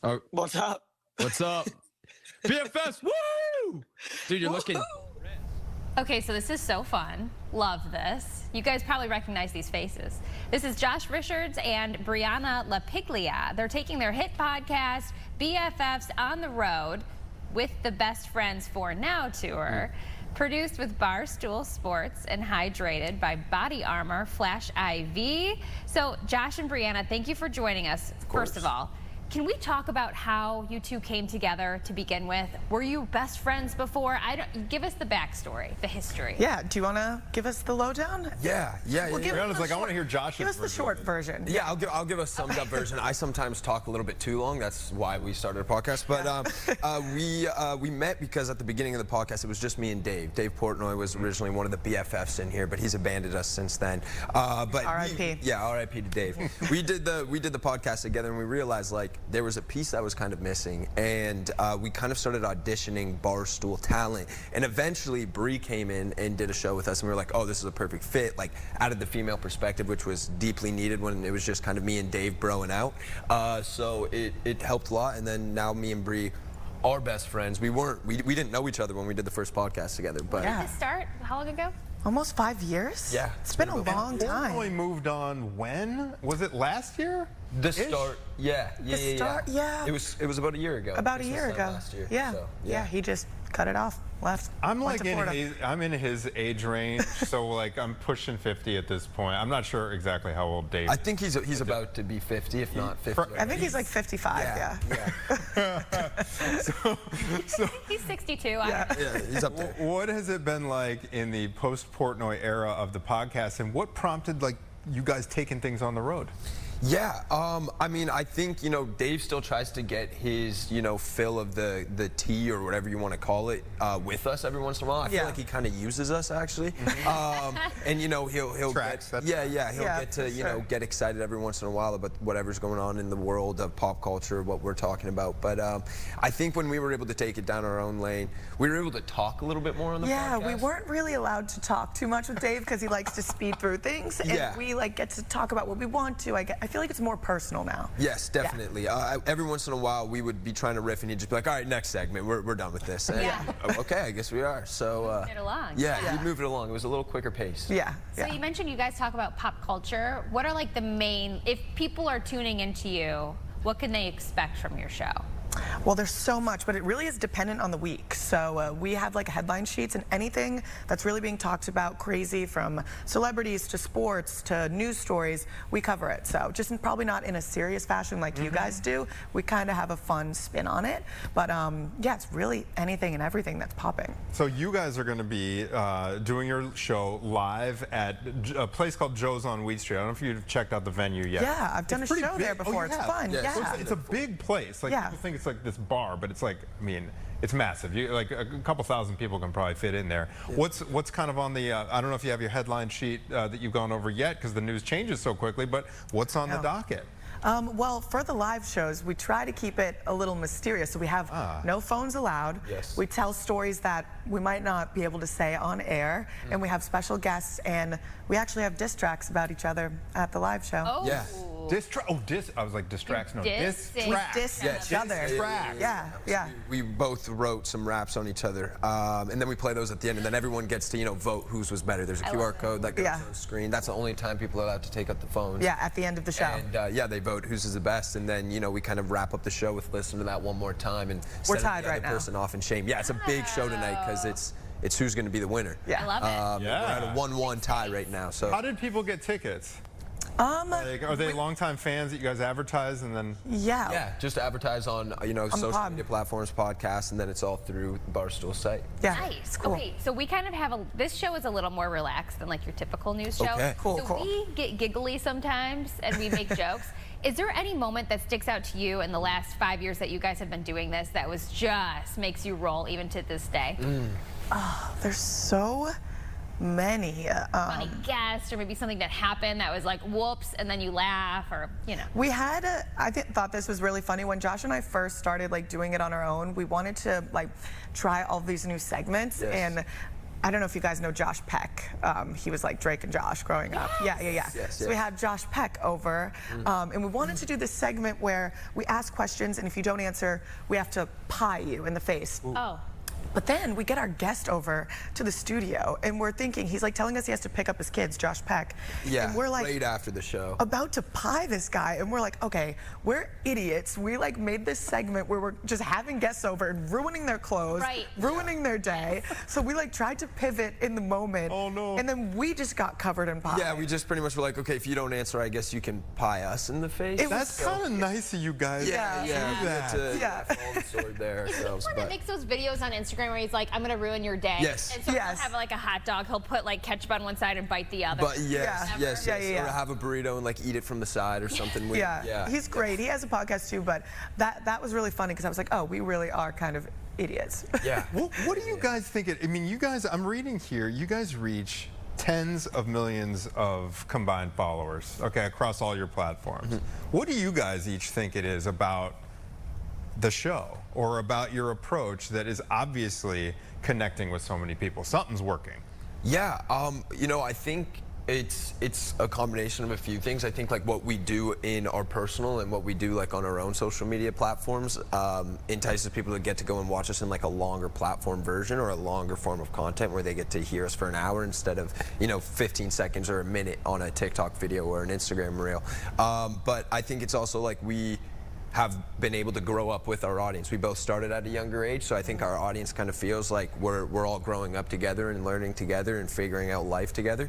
Oh, What's up? what's up? BFFs, woo! Dude, you're looking. Okay, so this is so fun. Love this. You guys probably recognize these faces. This is Josh Richards and Brianna LaPaglia. They're taking their hit podcast, BFFs, on the road with the Best Friends for Now tour. Produced with Barstool Sports and hydrated by Body Armor Flash IV. So, Josh and Brianna, thank you for joining us. First of all, can we talk about how you two came together to begin with? Were you best friends before? Give us the backstory, the history. Yeah, do you want to give us the lowdown? Brianna's like, I want to hear Josh's Give us the short version. Yeah, I'll give a summed up version. I sometimes talk a little bit too long. That's why we started a podcast. But we met because at the beginning of the podcast, it was just me and Dave. Dave Portnoy was originally one of the BFFs in here, but he's abandoned us since then. R.I.P. Yeah, R.I.P. to Dave. we did the podcast together, and we realized like there was a piece that was kind of missing, and we kind of started auditioning Barstool talent, and eventually Bree came in and did a show with us, and we were like, oh, this is a perfect fit, like added the female perspective, which was deeply needed when it was just kind of me and Dave broing out. So it helped a lot, and then now me and Bree are best friends. We didn't know each other when we did the first podcast together, but When did this start? How long ago? Almost 5 years? Yeah. It's been a long time. Portnoy moved on when? Was it last year? the start, yeah. Yeah. It was about a year ago. About a Christmas year time ago. last year. Yeah. So, Yeah, he just cut it off, left. I'm went like to Florida. I'm in his age range, so like I'm pushing 50 at this point. I'm not sure exactly how old Dave. I think he's about to be 50, if not 50. I think he's like 55, yeah. He's 62. Yeah. Yeah, he's up there. What has it been like in the post-Portnoy era of the podcast, and what prompted like you guys taking things on the road? Yeah, I mean, I think, Dave still tries to get his, fill of the tea or whatever you want to call it with us every once in a while. I feel like he kind of uses us, actually. And, he'll Tracks, get, he'll get to, get excited every once in a while about whatever's going on in the world of pop culture, what we're talking about. But I think when we were able to take it down our own lane, we were able to talk a little bit more on the podcast. Yeah, we weren't really allowed to talk too much with Dave because he likes to speed through things. And we get to talk about what we want to. I feel like it's more personal now. Yes, definitely. Every once in a while, we would be trying to riff, and he'd just be like, all right, next segment, we're done with this. And, okay, I guess we are. So, Moving it along. Yeah, he'd move it along. It was a little quicker pace. Yeah. So you mentioned you guys talk about pop culture. What are like the main, if people are tuning into you, what can they expect from your show? Well, there's so much, but it really is dependent on the week. So we have like headline sheets, and anything that's really being talked about, crazy, from celebrities to sports to news stories, we cover it. So just probably not in a serious fashion like you guys do. We kind of have a fun spin on it. But yeah, it's really anything and everything that's popping. So you guys are going to be doing your show live at a place called Joe's on Wheat Street. I don't know if you've checked out the venue yet. Yeah, I've done a show there before. It's fun. Yes. Yeah. So it's a big place. Like people think it's like this bar, but it's like, I mean, it's massive. Like a couple thousand people can probably fit in there. What's kind of on the, I don't know if you have your headline sheet that you've gone over yet, because the news changes so quickly, but what's on the docket? Well, for the live shows, we try to keep it a little mysterious. So we have no phones allowed. Yes. We tell stories that we might not be able to say on air, and we have special guests, and we actually have diss tracks about each other at the live show. Oh. Yeah. I was like distracts. No, Diss Each other. Tracks. Yeah. We both wrote some raps on each other, and then we play those at the end, and then everyone gets to, vote whose was better. There's a QR code that goes on the screen. That's the only time people are allowed to take up the phones. Yeah, at the end of the show. And they vote whose is the best, and then we kind of wrap up the show with listen to that one more time and We're send tied the other right now. person off in shame. Yeah, it's a big show tonight because it's who's going to be the winner. Yeah. I love it. We're at a 1-1 tie right now. So How did people get tickets? Like, are they longtime fans that you guys advertise and then? yeah, just advertise on social pod. media platforms, podcasts, and then it's all through the Barstool site. Yeah. Nice. Cool. Okay, so we kind of have this show is a little more relaxed than like your typical news show. Okay. Cool, So cool. we get giggly sometimes and we make jokes. Is there any moment that sticks out to you in the last 5 years that you guys have been doing this that was just makes you roll even to this day? There's so many. Funny guest or maybe something that happened that was like whoops and then you laugh or We had thought this was really funny when Josh and I first started like doing it on our own. We wanted to like try all these new segments, and I don't know if you guys know Josh Peck. He was like Drake and Josh growing up. Yeah. So we had Josh Peck over, and we wanted to do this segment where we ask questions, and if you don't answer, we have to pie you in the face. Oh. But then we get our guest over to the studio, and we're thinking, he's like telling us he has to pick up his kids, Josh Peck. Yeah, and we're like, right after the show. About to pie this guy, and we're like, okay, we're idiots. We like made this segment where we're just having guests over and ruining their clothes, ruining their day. So we like tried to pivot in the moment. Oh no. And then we just got covered in pie. Yeah, we just pretty much were like, okay, if you don't answer, I guess you can pie us in the face. That's kind of nice of you guys. Yeah. We had to fall the sword there ourselves. He's the one that makes those videos on Instagram where he's like, I'm gonna ruin your day. Yes. And so he'll have like a hot dog, he'll put like ketchup on one side and bite the other. But yes. Yeah. Or have a burrito and like eat it from the side or something. Yeah. He's great. He has a podcast too, but that was really funny because I was like, oh, we really are kind of idiots. Yeah. What do you guys think? I mean, you guys, I'm reading here, you guys reach tens of millions of combined followers, okay, across all your platforms. What do you guys each think it is about the show or about your approach that is obviously connecting with so many people? Something's working. Yeah, you know, I think it's a combination of a few things. I think like what we do in our personal and what we do like on our own social media platforms entices people to get to go and watch us in like a longer platform version or a longer form of content where they get to hear us for an hour instead of, you know, 15 seconds or a minute on a TikTok video or an Instagram reel. But I think it's also like we have been able to grow up with our audience. We both started at a younger age, so I think our audience kind of feels like we're all growing up together and learning together and figuring out life together.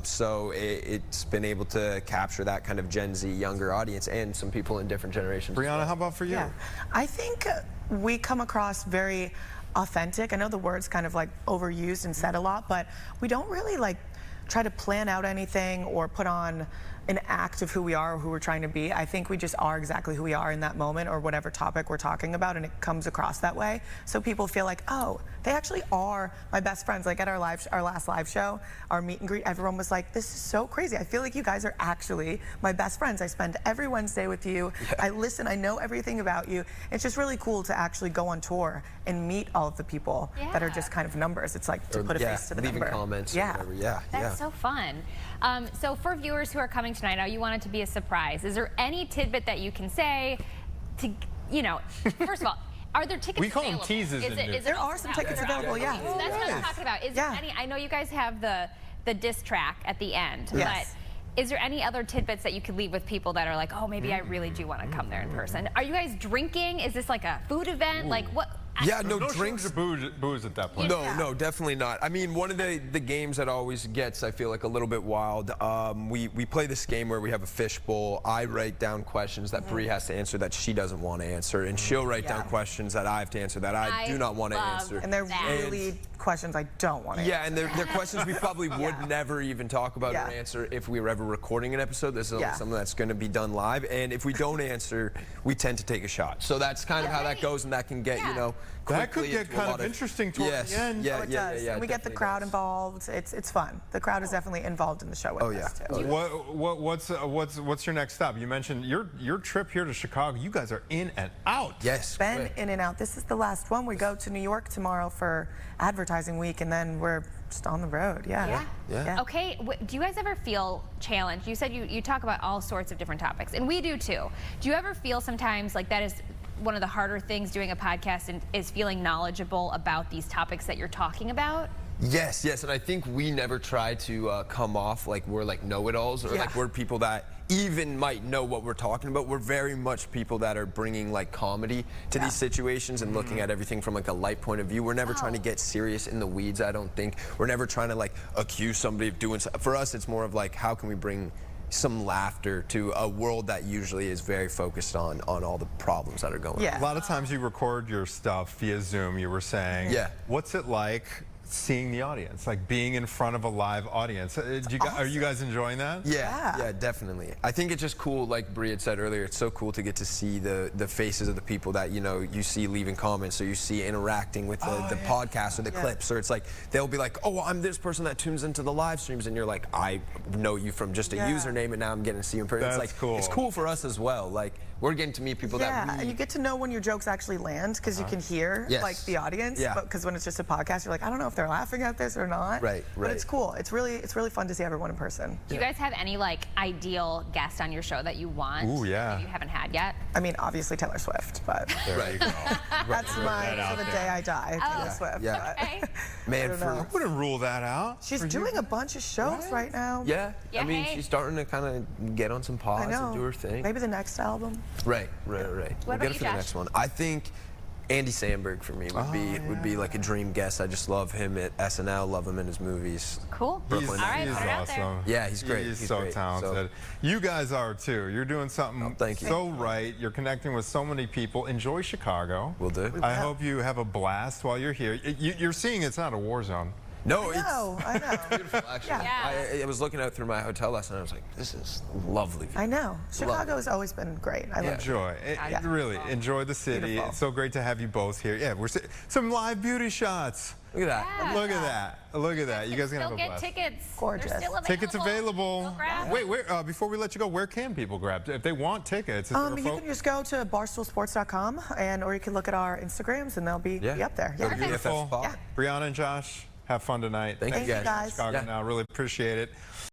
So it's been able to capture that kind of Gen Z younger audience and some people in different generations. Brianna, how about for you? Yeah, I think we come across very authentic. I know the word's kind of like overused and said a lot, but we don't really like try to plan out anything or put on an act of who we are or who we're trying to be. I think we just are exactly who we are in that moment or whatever topic we're talking about, and it comes across that way. So people feel like, oh, they actually are my best friends. Like at our last live show, our meet and greet, everyone was like, this is so crazy. I feel like you guys are actually my best friends. I spend every Wednesday with you. I listen, I know everything about you. It's just really cool to actually go on tour and meet all of the people that are just kind of numbers. It's like to put a face to the number. Leaving comments. That's so fun. So for viewers who are coming tonight, now you want it to be a surprise. Is there any tidbit that you can say to, you know, first of all, are there tickets available? We call them teases. There are some tickets available, yeah. That's what I'm talking about. Is there any, I know you guys have the diss track at the end, but is there any other tidbits that you could leave with people that are like, oh, maybe I really do want to come there in person? Are you guys drinking? Is this like a food event? Like what? Yeah, no drinks. Booze at that point. No, definitely not. I mean, one of the games that always gets, I feel like, a little bit wild, we play this game where we have a fishbowl. I write down questions that Bree has to answer that she doesn't want to answer, and she'll write down questions that I have to answer that I do not want to answer. And they're really questions I don't want to answer. Yeah, and they're questions we probably would never even talk about or answer if we were ever recording an episode. This is something that's going to be done live, and if we don't answer, we tend to take a shot. So that's kind of how that goes, and that can get, you know, that could get kind of interesting toward the end. Yeah, it does. And we get the crowd involved. It's fun. The crowd is definitely involved in the show with us too. What's your next stop? You mentioned your trip here to Chicago. You guys are in and out. Yes. Been in and out. This is the last one. We go to New York tomorrow for advertising week, and then we're just on the road. Yeah. Okay, do you guys ever feel challenged? You said you talk about all sorts of different topics, and we do too. Do you ever feel sometimes like that is one of the harder things doing a podcast and is feeling knowledgeable about these topics that you're talking about? Yes, and I think we never try to come off like we're like know-it-alls or like we're people that even might know what we're talking about. We're very much people that are bringing like comedy to these situations and looking at everything from like a light point of view. We're never trying to get serious in the weeds, I don't think. We're never trying to like accuse somebody of doing something. For us, it's more of like, how can we bring some laughter to a world that usually is very focused on all the problems that are going on. A lot of times you record your stuff via Zoom. You were saying, what's it like seeing the audience, like being in front of a live audience? Are you guys enjoying that? Yeah, definitely. I think it's just cool, like Bree had said earlier, it's so cool to get to see the faces of the people that, you know, you see leaving comments or you see interacting with the podcast or the clips, or it's like they'll be like, oh, I'm this person that tunes into the live streams, and you're like, I know you from just a username and now I'm getting to see you in person. That's it's like cool. It's cool for us as well. Like We're getting to meet people that and you get to know when your jokes actually land because you can hear like the audience. Yeah. Because when it's just a podcast, you're like, I don't know if they're laughing at this or not. Right. But it's cool. It's really fun to see everyone in person. Do you guys have any like ideal guest on your show that you want? Ooh, yeah. That you haven't had yet? I mean, obviously Taylor Swift, but There you go. that's mine for the day I die. Taylor Swift. Yeah. Okay. Man, I wouldn't rule that out. She's doing a bunch of shows right now. Yeah. Yeah, I mean, hey. she's starting to kind of get on some pods I know. and do her thing. Maybe the next album. Right. We'll about get you, it for the Josh? next one. I think Andy Samberg for me would be like a dream guest. I just love him at SNL, love him in his movies. Cool. Brooklyn. All right, He's put it out there. awesome. Yeah, he's great. He's He's so great. talented. You guys are too. You're doing something thank you. so right. You're connecting with so many people. Enjoy Chicago. Will do. I hope you have a blast while you're here. You're seeing it's not a war zone. No, I know. beautiful, actually. Yeah. I was looking out through my hotel last night. I was like, this is lovely. I know. Chicago has always been great. I love it. Enjoy. Really, enjoy the city. Beautiful. It's so great to have you both here. Yeah, some live beauty shots. Look at that. Yeah. Look at that. Look at that. You guys are going to Still have a get blast. tickets. Gorgeous. They're still available. Tickets available. Go grab Wait, before we let you go, where can people grab? If they want tickets, is there a You can just go to barstoolsports.com or you can look at our Instagrams and they'll be up there. Go to Yeah. Beautiful. BFF spot. Yeah. Brianna and Josh, have fun tonight. Thank you, guys. Chicago Now. Really appreciate it.